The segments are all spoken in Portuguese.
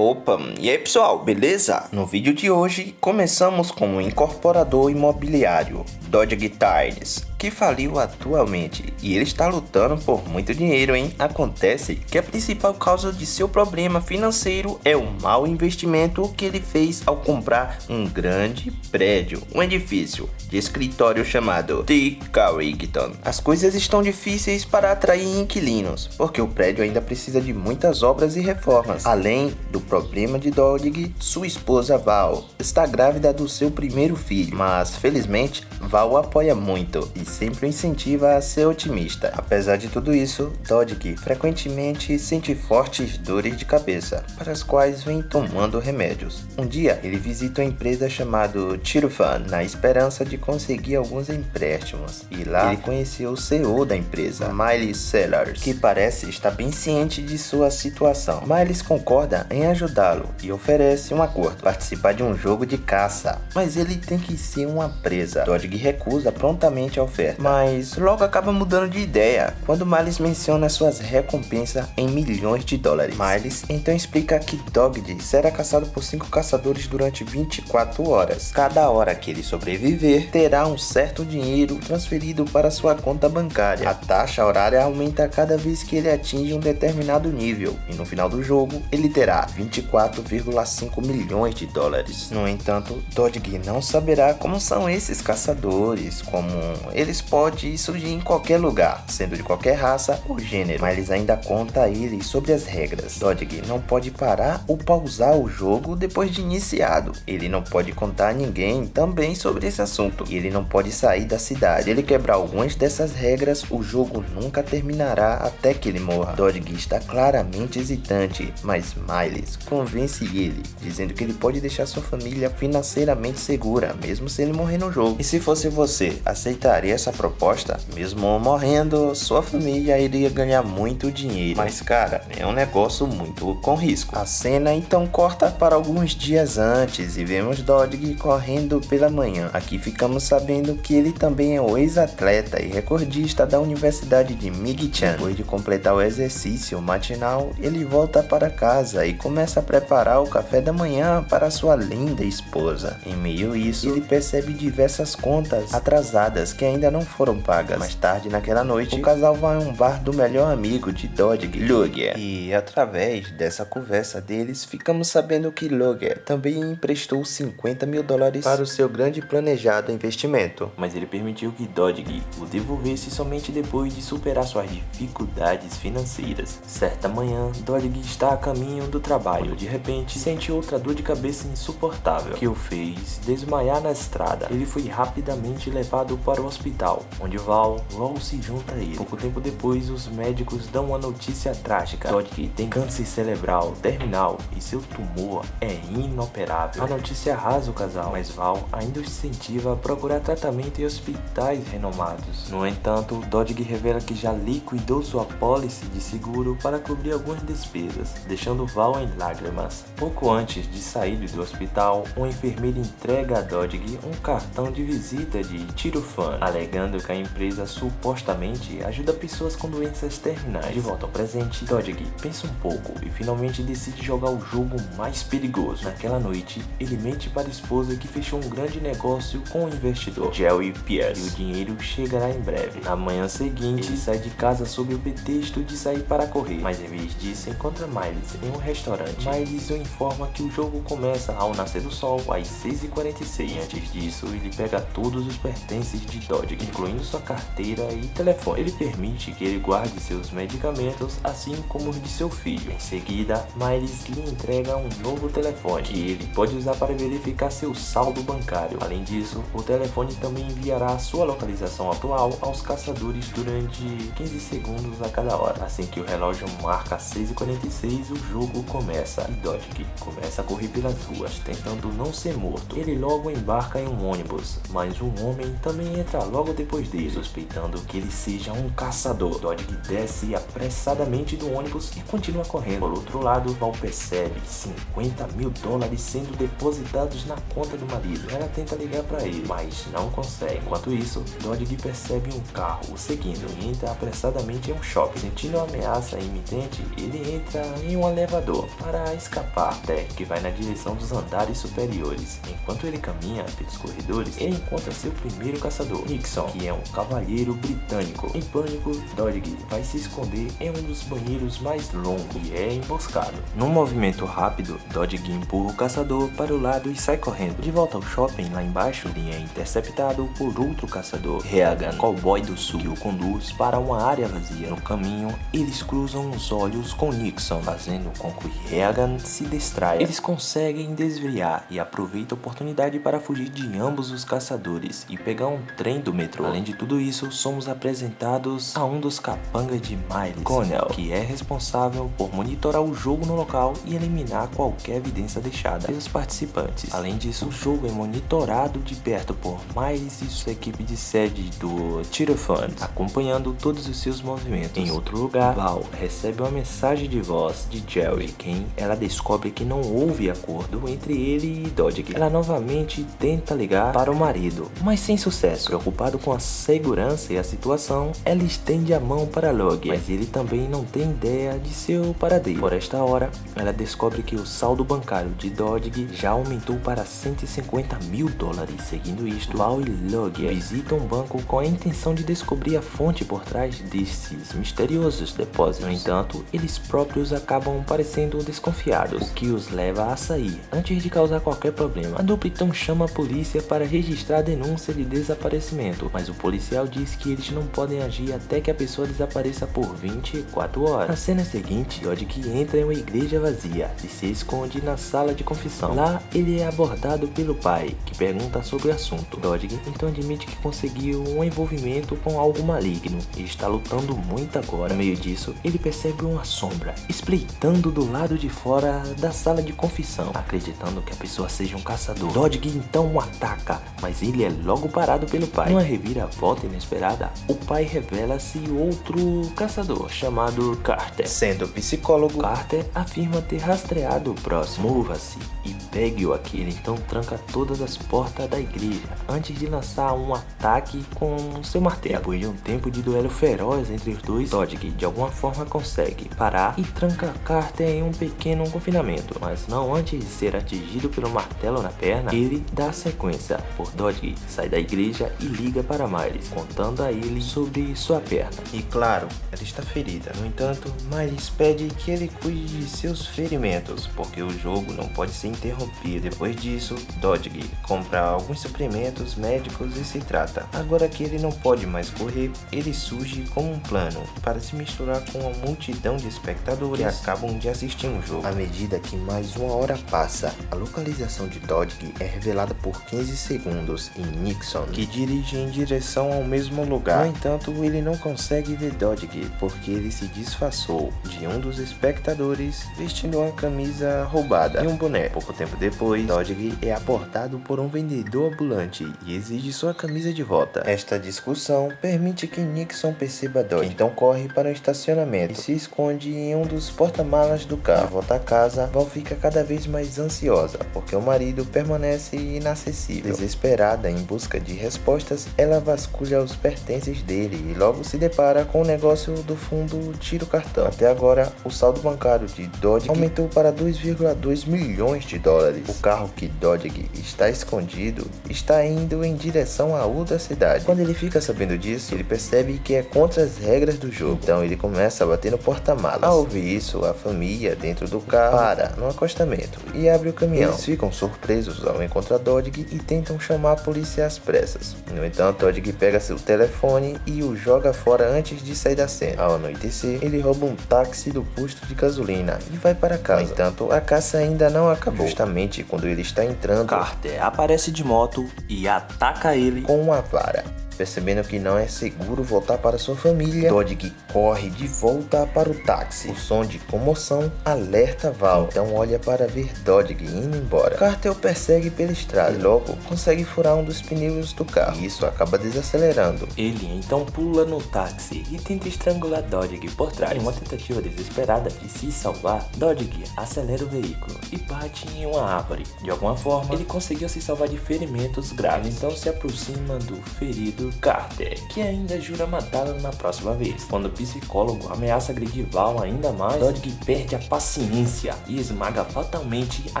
Opa, e aí pessoal, beleza? No vídeo de hoje, começamos com o incorporador imobiliário Dodge Tires, que faliu atualmente e ele está lutando por muito dinheiro, hein? Acontece que a principal causa de seu problema financeiro é o mau investimento que ele fez ao comprar um grande prédio, um edifício de escritório chamado The Carrington. As coisas estão difíceis para atrair inquilinos, porque o prédio ainda precisa de muitas obras e reformas. Além do problema de Dodge, sua esposa Val está grávida do seu primeiro filho, mas felizmente Val o apoia muito e sempre o incentiva a ser otimista. Apesar de tudo isso, Dodge frequentemente sente fortes dores de cabeça, para as quais vem tomando remédios. Um dia, ele visita uma empresa chamada Tirofan, na esperança de conseguir alguns empréstimos, e lá ele conheceu o CEO da empresa, Miles Sellers, que parece estar bem ciente de sua situação. Miles concorda em ajudá-lo e oferece um acordo: participar de um jogo de caça, mas ele tem que ser uma presa. Dodge recusa prontamente a oferta, mas logo acaba mudando de ideia quando Miles menciona suas recompensas em milhões de dólares. Miles então explica que Dodge será caçado por 5 caçadores durante 24 horas. Cada hora que ele sobreviver, terá um certo dinheiro transferido para sua conta bancária. A taxa horária aumenta cada vez que ele atinge um determinado nível, e no final do jogo, ele terá 24,5 milhões de dólares. No entanto, Dodge não saberá como são esses caçadores, como eles podem surgir em qualquer lugar, sendo de qualquer raça ou gênero, mas eles ainda conta a ele sobre as regras. Dodge não pode parar ou pausar o jogo depois de iniciado. Ele não pode contar a ninguém também sobre esse assunto, e ele não pode sair da cidade. Se ele quebrar algumas dessas regras, o jogo nunca terminará até que ele morra. Dodge está claramente hesitante, mas Miles convence ele, dizendo que ele pode deixar sua família financeiramente segura, mesmo se ele morrer no jogo. E se fosse você, aceitaria essa proposta? Mesmo morrendo, sua família iria ganhar muito dinheiro. Mas cara, é um negócio muito com risco. A cena então corta para alguns dias antes e vemos Dodge correndo pela manhã. Aqui ficamos sabendo que ele também é o ex-atleta e recordista da Universidade de Michigan. Depois de completar o exercício matinal, ele volta para casa e começa a preparar o café da manhã para sua linda esposa. Em meio a isso, ele percebe diversas contas atrasadas que ainda não foram pagas. Mais tarde naquela noite, o casal vai a um bar do melhor amigo de Dodge, Logan. E através dessa conversa deles, ficamos sabendo que Logan também emprestou 50 mil dólares para o seu grande planejado investimento, mas ele permitiu que Dodge o devolvesse somente depois de superar suas dificuldades financeiras. Certa manhã, Dodge está a caminho do trabalho, quando de repente sente outra dor de cabeça insuportável que o fez desmaiar na estrada. Ele foi rapidamente levado para o hospital, onde Val logo se junta a ele. Pouco tempo depois, os médicos dão uma notícia trágica: Dodge tem câncer cerebral terminal e seu tumor é inoperável. A notícia arrasa o casal, mas Val ainda os incentiva a procurar tratamento em hospitais renomados. No entanto, Dodge revela que já liquidou sua apólice de seguro para cobrir algumas despesas, deixando Val em lágrimas. Pouco antes de sair do hospital, uma enfermeira entrega a Dodge um cartão de visita de Tirofan, alegando que a empresa supostamente ajuda pessoas com doenças terminais. De volta ao presente, Dodge pensa um pouco e finalmente decide jogar o jogo mais perigoso. Naquela noite, ele mente para a esposa que fechou um grande negócio com o investidor Jerry Pierce, e o dinheiro chegará em breve. Na manhã seguinte, ele sai de casa sob o pretexto de sair para correr, mas em vez disso encontra Miles em um restaurante. Miles o informa que o jogo começa ao nascer do sol às 6h46. E antes disso, ele pega todos os pertences de Dodge, incluindo sua carteira e telefone. Ele permite que ele guarde seus medicamentos, assim como os de seu filho. Em seguida, Miles lhe entrega um novo telefone, que ele pode usar para verificar seu saldo bancário. Além disso, o telefone também enviará a sua localização atual aos caçadores durante 15 segundos a cada hora. Assim que o relógio marca 6h46, o jogo começa e Dodge começa a correr pelas ruas, tentando não ser morto. Ele logo embarca em um ônibus, mas o um homem também entra logo depois dele, suspeitando que ele seja um caçador. Dodge desce apressadamente do ônibus e continua correndo. Por outro lado, Val percebe 50 mil dólares sendo depositados na conta do marido. Ela tenta ligar para ele, mas não consegue. Enquanto isso, Dodge percebe um carro o seguindo e entra apressadamente em um shopping. Sentindo a ameaça iminente, ele entra em um elevador para escapar, até que vai na direção dos andares superiores. Enquanto ele caminha pelos corredores, ele encontra seu primeiro caçador, Nixon, que é um cavalheiro britânico. Em pânico, Dodge vai se esconder em um dos banheiros mais longos e é emboscado. Num movimento rápido, Dodge empurra o caçador para o lado e sai correndo. De volta ao shopping, lá embaixo, ele é interceptado por outro caçador, Reagan, cowboy do sul, que o conduz para uma área vazia. No caminho, eles cruzam os olhos com Nixon, fazendo com que Reagan se distraia. Eles conseguem desviar e aproveitam a oportunidade para fugir de ambos os caçadores e pegar um trem do metrô. Além de tudo isso, somos apresentados a um dos capangas de Miles, Connell, que é responsável por monitorar o jogo no local e eliminar qualquer evidência deixada pelos participantes. Além disso, o jogo é monitorado de perto por Miles e sua equipe de sede do Cheetah Fund, acompanhando todos os seus movimentos. Em outro lugar, Val recebe uma mensagem de voz de Jerry, quem ela descobre que não houve acordo entre ele e Dodge. Ela novamente tenta ligar para o marido, mas sem sucesso. Preocupado com a segurança e a situação, ela estende a mão para Log, mas ele também não tem ideia de seu paradeiro. Por esta hora, ela descobre que o saldo bancário de Dodge já aumentou para 150 mil dólares. Seguindo isto, Val e Log visitam um banco com a intenção de descobrir a fonte por trás desses misteriosos depósitos. No entanto, eles próprios acabam parecendo desconfiados, o que os leva a sair antes de causar qualquer problema. A dupla então chama a polícia para registrar a denúncia de desaparecimento, mas o policial diz que eles não podem agir até que a pessoa desapareça por 24 horas. Na cena seguinte, Dodge entra em uma igreja vazia e se esconde na sala de confissão. Lá, ele é abordado pelo pai, que pergunta sobre o assunto. Dodge então admite que conseguiu um envolvimento com algo maligno e está lutando muito agora. No meio disso, ele percebe uma sombra espreitando do lado de fora da sala de confissão, acreditando que a pessoa seja um caçador. Dodge então o ataca, mas ele é logo parado pelo pai. Numa reviravolta inesperada, o pai revela-se outro caçador chamado Carter. Sendo psicólogo, Carter afirma ter rastreado o próximo. Mova-se e pegue-o aqui. Ele então tranca todas as portas da igreja antes de lançar um ataque com seu martelo. Depois de um tempo de duelo feroz entre os dois, Dodge de alguma forma consegue parar e tranca Carter em um pequeno confinamento, mas não antes de ser atingido pelo martelo na perna. Ele dá sequência por Dodge sai da igreja e liga para Miles, contando a ele sobre sua perna. E claro, ela está ferida. No entanto, Miles pede que ele cuide de seus ferimentos, porque o jogo não pode ser interrompido. Depois disso, Dodge compra alguns suprimentos médicos e se trata. Agora que ele não pode mais correr, ele surge com um plano para se misturar com uma multidão de espectadores que acabam de assistir um jogo. À medida que mais uma hora passa, a localização de Dodge é revelada por 15 segundos em Nixon, que dirige em direção ao mesmo lugar. No entanto, ele não consegue ver Dodge porque ele se disfarçou de um dos espectadores vestindo uma camisa roubada e um boné. Pouco tempo depois, Dodge é abordado por um vendedor ambulante e exige sua camisa de volta. Esta discussão permite que Nixon perceba Dodge, então corre para um estacionamento e se esconde em um dos porta-malas do carro. De volta a casa, Val fica cada vez mais ansiosa porque o marido permanece inacessível. Desesperada em busca de respostas, ela vasculha os pertences dele e logo se depara com o negócio do fundo tira o cartão. Até agora, o saldo bancário de Dodge aumentou para 2,2 milhões de dólares. O carro que Dodge está escondido está indo em direção à outra cidade. Quando ele fica sabendo disso, ele percebe que é contra as regras do jogo. Então ele começa a bater no porta-malas. Ao ouvir isso, a família dentro do carro para no acostamento e abre o caminhão. Eles ficam surpresos ao encontrar Dodge e tentam chamar a polícia às pressas. No entanto, Dodge pega seu telefone e o joga fora antes de sair da cena. Ao anoitecer, ele rouba um táxi do posto de gasolina e vai para casa. No entanto, a caça ainda não acabou. Justamente quando ele está entrando, Carter aparece de moto e ataca ele com uma vara. percebendo que não é seguro voltar para sua família, Dodge corre de volta para o táxi. O som de comoção alerta Val, então olha para ver Dodge indo embora. Carter o persegue pela estrada e logo consegue furar um dos pneus do carro, e isso acaba desacelerando. Ele então pula no táxi e tenta estrangular Dodge por trás. Em uma tentativa desesperada de se salvar, Dodge acelera o veículo e bate em uma árvore. De alguma forma, ele conseguiu se salvar de ferimentos graves, então se aproxima do ferido Carter, que ainda jura matá-lo na próxima vez. Quando o psicólogo ameaça agredir Val ainda mais, Dodge perde a paciência e esmaga fatalmente a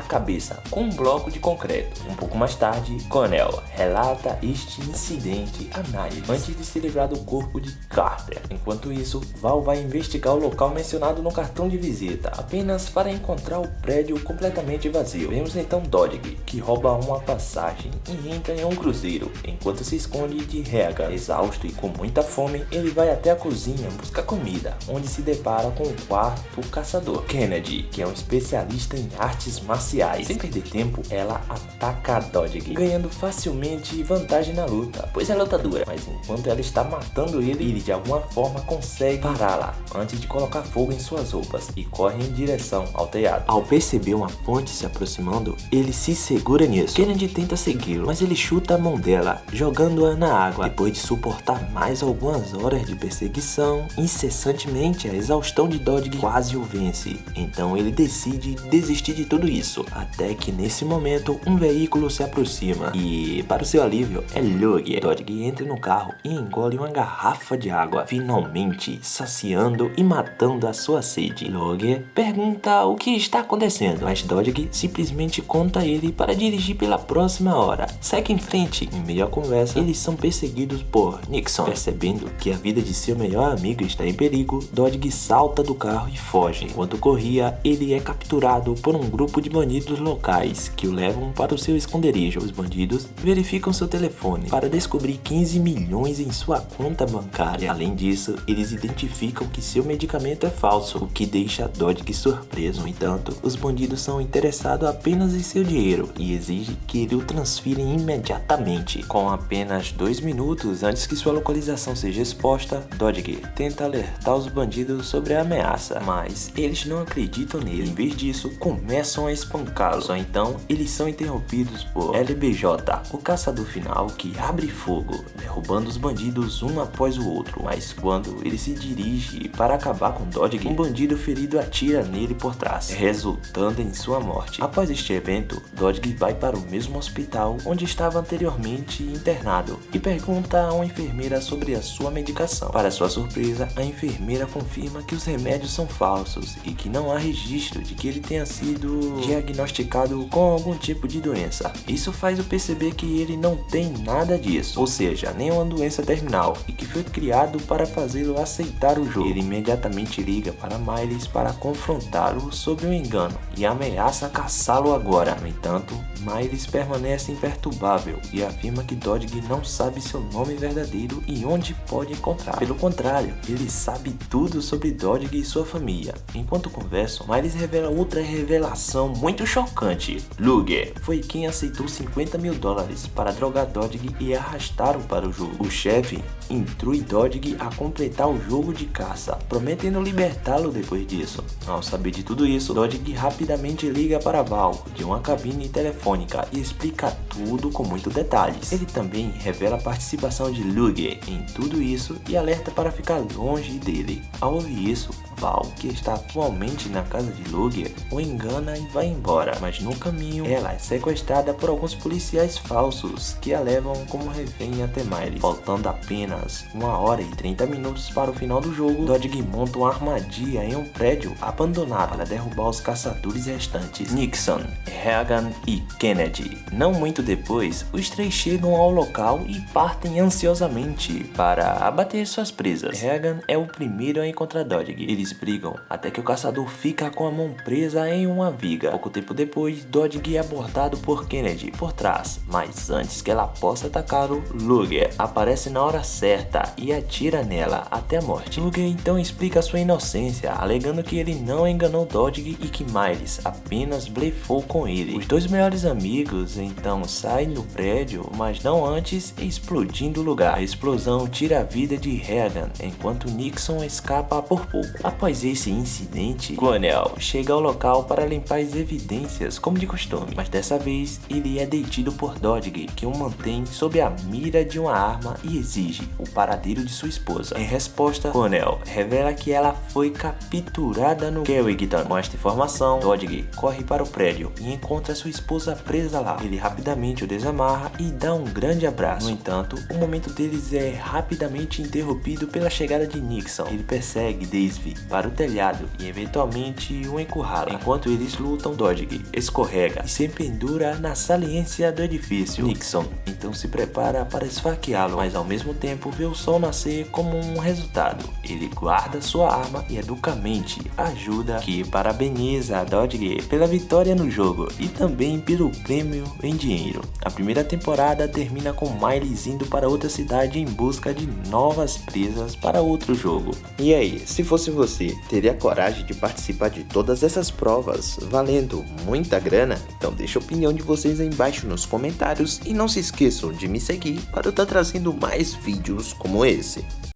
cabeça com um bloco de concreto. Um pouco mais tarde, Connell relata este incidente a Niles antes de se livrar do corpo de Carter. Enquanto isso, Val vai investigar o local mencionado no cartão de visita, apenas para encontrar o prédio completamente vazio. Vemos então Dodge, que rouba uma passagem e entra em um cruzeiro, enquanto se esconde de Hagan. Exausto e com muita fome, ele vai até a cozinha buscar comida, onde se depara com o quarto caçador, Kennedy, que é um especialista em artes marciais. Sem perder tempo, ela ataca a Dodge, ganhando facilmente vantagem na luta, pois é lutadora. Mas enquanto ela está matando ele de alguma forma consegue pará-la antes de colocar fogo em suas roupas e corre em direção ao telhado. Ao perceber uma ponte se aproximando, ele se segura nisso. Kennedy tenta segui-lo, mas ele chuta a mão dela, jogando-a na água. Depois de suportar mais algumas horas de perseguição, incessantemente a exaustão de Dodge quase o vence. Então ele decide desistir de tudo isso, até que nesse momento um veículo se aproxima e, para o seu alívio, é Luke. Dodge entra no carro e engole uma garrafa de água, finalmente saciando e matando a sua sede. Luke pergunta o que está acontecendo, mas Dodge simplesmente conta a ele para dirigir pela próxima hora. Segue em frente. Em meio à conversa, eles são perseguidos por Nixon. Percebendo que a vida de seu melhor amigo está em perigo, Dodge salta do carro e foge. Enquanto corria, ele é capturado por um grupo de bandidos locais que o levam para o seu esconderijo. Os bandidos verificam seu telefone para descobrir 15 milhões em sua conta bancária. Além disso, eles identificam que seu medicamento é falso, o que deixa Dodge surpreso. No entanto, os bandidos são interessados apenas em seu dinheiro e exigem que ele o transfira imediatamente. Com apenas 2 minutos antes que sua localização seja exposta, Dodge tenta alertar os bandidos sobre a ameaça, mas eles não acreditam nele. Em vez disso, começam a espancá-lo. Só então, eles são interrompidos por LBJ, o caçador final, que abre fogo, derrubando os bandidos um após o outro. Mas quando ele se dirige para acabar com Dodge, um bandido ferido atira nele por trás, resultando em sua morte. Após este evento, Dodge vai para o mesmo hospital onde estava anteriormente internado e pergunta a uma enfermeira sobre a sua medicação. Para sua surpresa, a enfermeira confirma que os remédios são falsos e que não há registro de que ele tenha sido diagnosticado com algum tipo de doença. Isso faz o perceber que ele não tem nada disso, ou seja, nenhuma doença terminal, e que foi criado para fazê-lo aceitar o jogo. Ele imediatamente liga para Miles para confrontá-lo sobre o engano e ameaça caçá-lo agora. No entanto, Miles permanece imperturbável e afirma que Dodge não sabe seu nome verdadeiro e onde pode encontrar. Pelo contrário, ele sabe tudo sobre Dodge e sua família. Enquanto conversam, Miles revela outra revelação muito chocante. Luger foi quem aceitou $50 mil para drogar Dodge e arrastá-lo para o jogo. O chefe instrui Dodge a completar o jogo de caça, prometendo libertá-lo depois disso. Ao saber de tudo isso, Dodge rapidamente liga para Val de uma cabine telefônica e explica tudo com muitos detalhes. Ele também revela a participação de Luger em tudo isso e alerta para ficar longe dele. Ao ouvir isso, Val, que está atualmente na casa de Luger, o engana e vai embora, mas no caminho ela é sequestrada por alguns policiais falsos que a levam como refém até Miles. Faltando apenas 1h30 para o final do jogo, Dodge monta uma armadilha em um prédio abandonado para derrubar os caçadores restantes, Nixon, Hagan e Kennedy. Não muito depois, os três chegam ao local e partem ansiosamente para abater suas presas. Hagan é o primeiro a encontrar Dodge. Ele eles brigam até que o caçador fica com a mão presa em uma viga. Pouco tempo depois, Dodge é abordado por Kennedy por trás, mas antes que ela possa atacá-lo, Luger aparece na hora certa e atira nela até a morte. Luger então explica sua inocência, alegando que ele não enganou Dodge e que Miles apenas blefou com ele. Os dois melhores amigos então saem do prédio, mas não antes explodindo o lugar. A explosão tira a vida de Reagan, enquanto Nixon escapa por pouco. Após esse incidente, Colonel chega ao local para limpar as evidências, como de costume, mas dessa vez ele é detido por Dodge, que o mantém sob a mira de uma arma e exige o paradeiro de sua esposa. Em resposta, Colonel revela que ela foi capturada no Carrington. Com esta informação, Dodge corre para o prédio e encontra sua esposa presa lá. Ele rapidamente o desamarra e dá um grande abraço. No entanto, o momento deles é rapidamente interrompido pela chegada de Nixon. Ele persegue Dave para o telhado e eventualmente o encurrala. Enquanto eles lutam, Dodge escorrega e se pendura na saliência do edifício. Nixon então se prepara para esfaqueá-lo, mas ao mesmo tempo vê o sol nascer como um resultado. Ele guarda sua arma e educadamente ajuda, que parabeniza a Dodge pela vitória no jogo e também pelo prêmio em dinheiro. A primeira temporada termina com Miles indo para outra cidade em busca de novas presas para outro jogo. E aí, se fosse você, teria coragem de participar de todas essas provas, valendo muita grana? Então deixa a opinião de vocês aí embaixo nos comentários e não se esqueçam de me seguir para eu estar trazendo mais vídeos como esse.